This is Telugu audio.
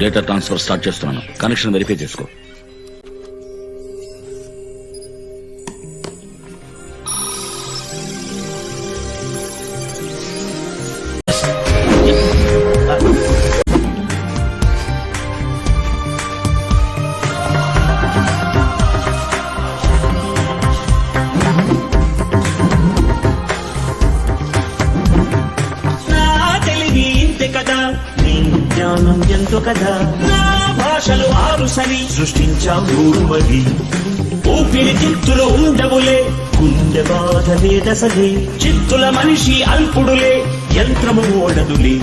డేటా ట్రాన్స్ఫర్ స్టార్ట్ చేస్తున్నాను. కనెక్షన్ వెరిఫై చేసుకో. ఎంతో కదా నా భాషలు 6 సరి సృష్టించావు మరి ఊపిరి చిత్తులు ఉండవులే గుండె బాధ లేదసలే చిత్తుల మనిషి అల్పుడులే యంత్రము ఓడదులే